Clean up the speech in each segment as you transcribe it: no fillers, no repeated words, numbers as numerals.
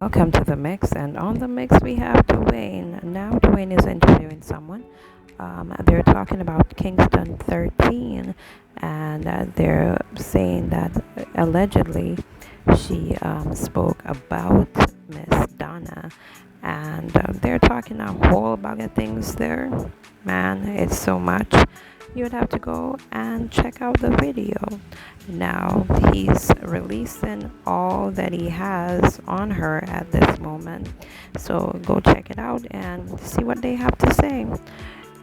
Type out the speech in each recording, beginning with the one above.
Welcome to the mix, and on the mix we have Dwayne. Now Dwayne is interviewing someone. They're talking about Kingston 13, and they're saying that allegedly she spoke about Miss Donna, and they're talking a whole bag of things there. Man, it's so much. You would have to go and check out the video. Now he's releasing all that he has on her at this moment. So go check it out and see what they have to say.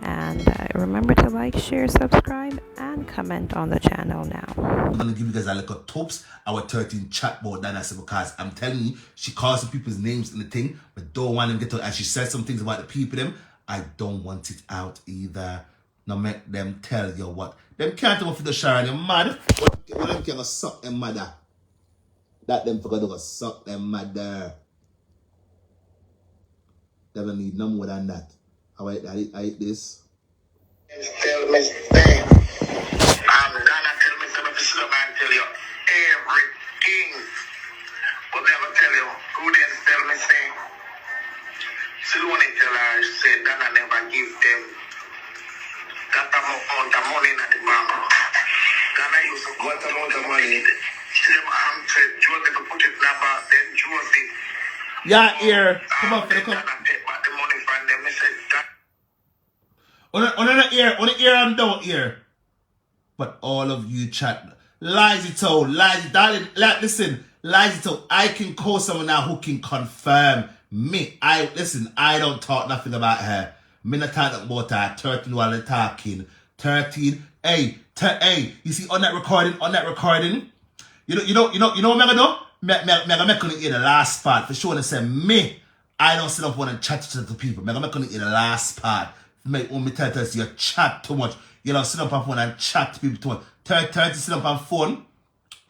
And remember to like, share, subscribe, and comment on the channel now. I'm gonna give you guys a little tips. Our 13 chatbot that I said, because I'm telling you, she calls some people's names in the thing, but don't want them to get to, and she says some things about the people them. I don't want it out either. Now make them tell you what. Them can't even for the Sharon, you're mad. What them can suck them mother. That them forgot to suck them mother. They don't need no more than that. I eat this. Tell me, stay. I'm gonna tell me some of the stuff and tell you everything. But never tell you who then tell me say. So the one they tell her said that I never give them that amount of money in the bank. Then I used to what amount of money? Them said Joseph put it in the bank, then Joseph. Yeah, here. Come on, come on. I take back the money from them. They said that. On the ear, I'm down here. But all of you chat, lies it all, lies it, darling. Listen, lies it all. I can call someone now who can confirm me. I don't talk nothing about her. Me not talk about her. 13 while they're talking. 13. Hey, you see on that recording, you know what I'm gonna do? I'm gonna make it the last part for sure. They say me. I don't sit up and chat to the people. I'm gonna make it the last part. Make me tell us you chat too much. You know, sit up on phone and chat to people too much. 30 sit up on phone.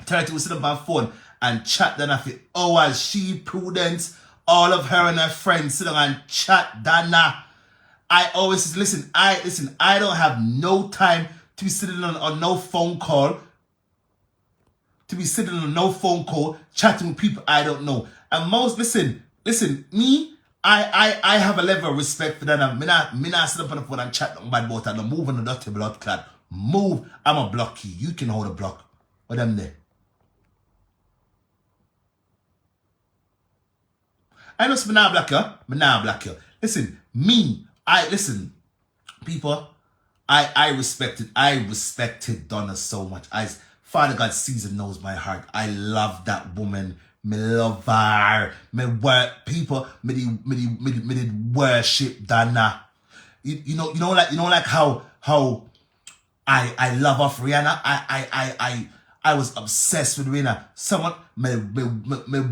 30 will sit up on phone and chat then after hours. She, Prudence, all of her and her friends sit down and chat. Dana. I always listen. I don't have no time to be sitting on no phone call. To be sitting on no phone call, chatting with people I don't know. And most listen, me, I have a level of respect for that. Me not sit up on the phone and chat on bad about and move on the dirty blood clot. Move, I'm a block you. You can hold a block. What them there? I know me not block you. Me not block you. Listen, people, I respected Donna so much. Father God sees and knows my heart. I love that woman. Me love her. Me work people. Me did worship Donna. You know like how I love her for Rihanna. I was obsessed with Rihanna. Someone me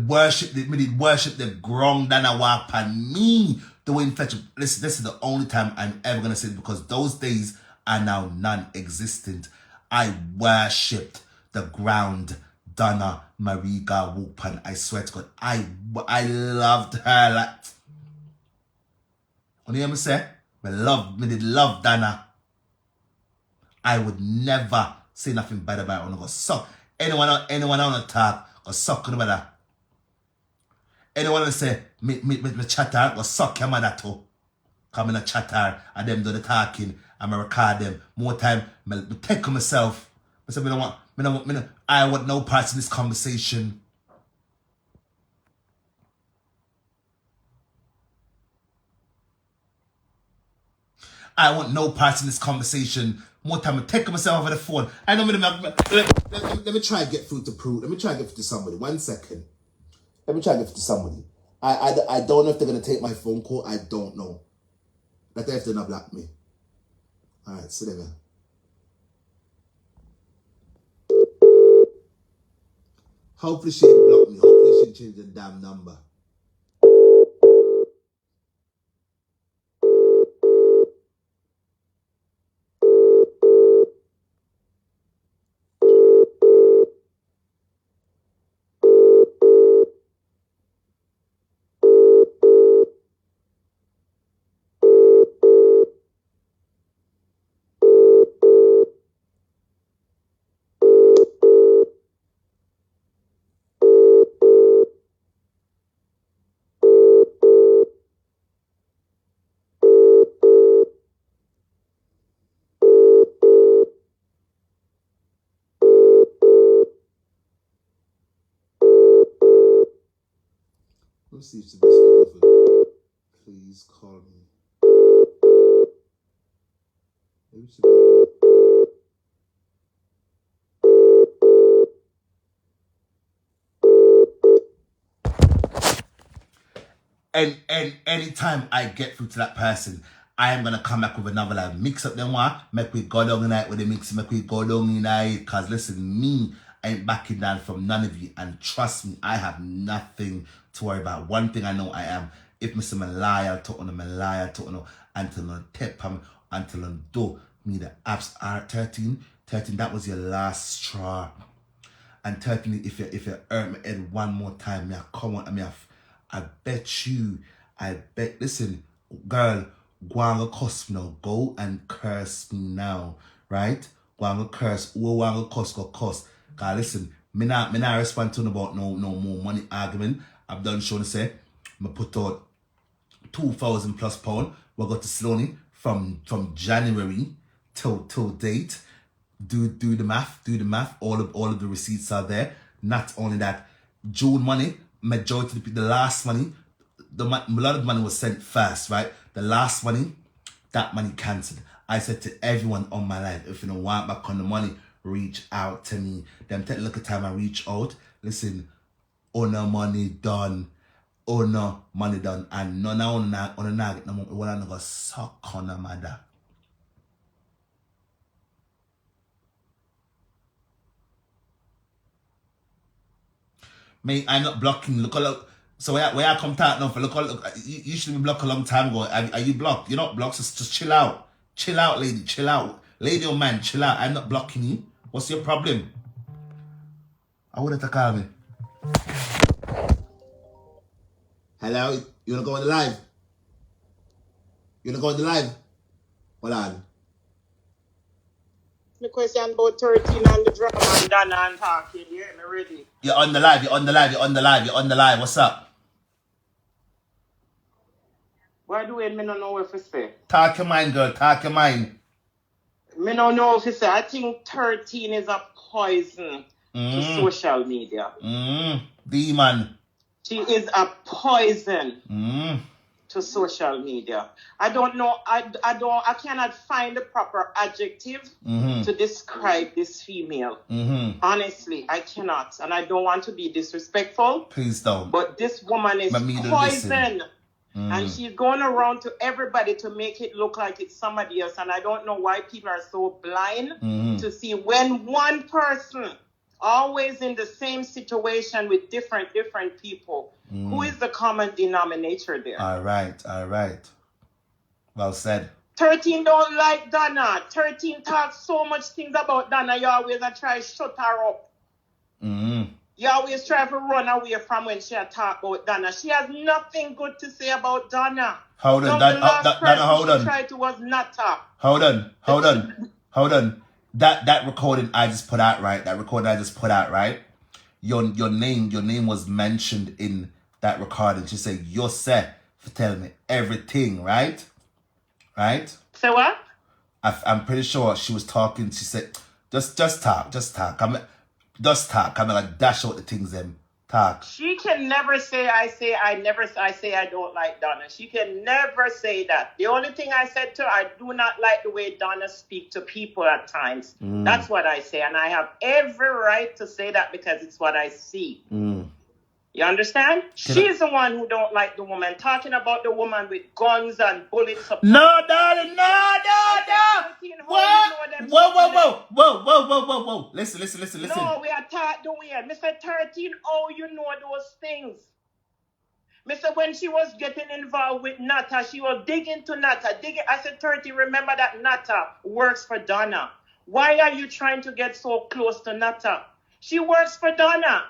worship me did worship the ground Donna walk on me. The way in fetch. Listen, this is the only time I'm ever gonna say it because those days are now non-existent. I worshipped the ground Donna Mariga Wupan. I swear to God, I loved her like. What do you hear me say? Me did love Donna. I would never say nothing bad about her. I'm gonna suck anyone on the talk or suck on the anyone will say me chatter or suck your mother too. Come in a chatter and them do the talking and I record them. More time, me take myself. I say, I want no parts in this conversation. I want no parts in this conversation. More time, I take myself over the phone. I know let me try and get through to Prue. Let me try and get through to somebody. 1 second. Let me try and get through to somebody. I don't know if they're going to take my phone call. I don't know. Like if they're not block me. Alright, sit there, man. Hopefully she ain't blocked me. Hopefully she changed the damn number. see if Sebastian will please call me. Maybe Sebastian. And anytime I get through to that person, I am gonna come back with another live. Mix up them one, make we go down tonight with the mix, make we go down tonight. Cause listen, me ain't backing down from none of you. And trust me, I have nothing to worry about. One thing I know I am, if Mr. Malaya talk on the Malaya talk on until on tip until on do me the apps are 13, that was your last straw. And 13, if you earn my head one more time, me I come on, I bet, listen, girl, go and curse me now. Go and curse me now, right? Go and curse. Who want to curse, go curse. Cause listen, me not respond to about no more money argument. I've done show to say, me put out 2,000 plus pound. We got to Sloaney from January till date. Do the math. All of the receipts are there. Not only that, June money, majority of the last money, a lot of money was sent first, right? The last money, that money cancelled. I said to everyone on my life, if you don't want back on the money, reach out to me. Then take a look at time I reach out. Listen, no money done. No money done. And none on the nugget, no one I'm gonna suck on the mother. Me, I'm not blocking. Look. So where I come out now for look, you should be blocked a long time ago. Are you blocked? You're not blocked. Just chill out. Chill out, lady. Chill out. Lady or man, chill out. I'm not blocking you. What's your problem? I would have to call me. Hello? You wanna go on the live? You wanna go on the live? Hold on. The question about 13 and the drama and Dana and talking, yeah, me ready. You're on the live. What's up? Why do it? Me don't know what to say. Talk your mind, girl. Talk your mind. Me don't know what to say. I think 13 is a poison to social media. Demon. She is a poison to social media. I don't know. I cannot find the proper adjective to describe this female. Honestly, I cannot. And I don't want to be disrespectful. Please don't. But this woman is poison. And she's going around to everybody to make it look like it's somebody else. And I don't know why people are so blind to see when one person always in the same situation with different people. Who is the common denominator there? All right. Well said. 13 don't like Donna. 13 talks so much things about Donna. You always try to shut her up. You always try to run away from when she talk about Donna. She has nothing good to say about Donna. Hold on. The last person she tried to was Nata. Hold on. That recording I just put out, right? Your name was mentioned in that recording. She said, "You're set for telling me everything," right? Right? Say what? I'm pretty sure she was talking. She said, "Just talk. I'm gonna dash out the things them talk." She can never say I say I don't like Donna. She can never say that. The only thing I said to her, I do not like the way Donna speaks to people at times. That's what I say, and I have every right to say that because it's what I see. You understand? She's the one who don't like the woman. Talking about the woman with guns and bullets. No, darling, no. Whoa. Listen. No, we are taught the way. Mr. 13, oh, you know those things. Mr. When she was getting involved with Nata, she was digging to Nata. I said, 13, remember that Nata works for Donna. Why are you trying to get so close to Nata? She works for Donna.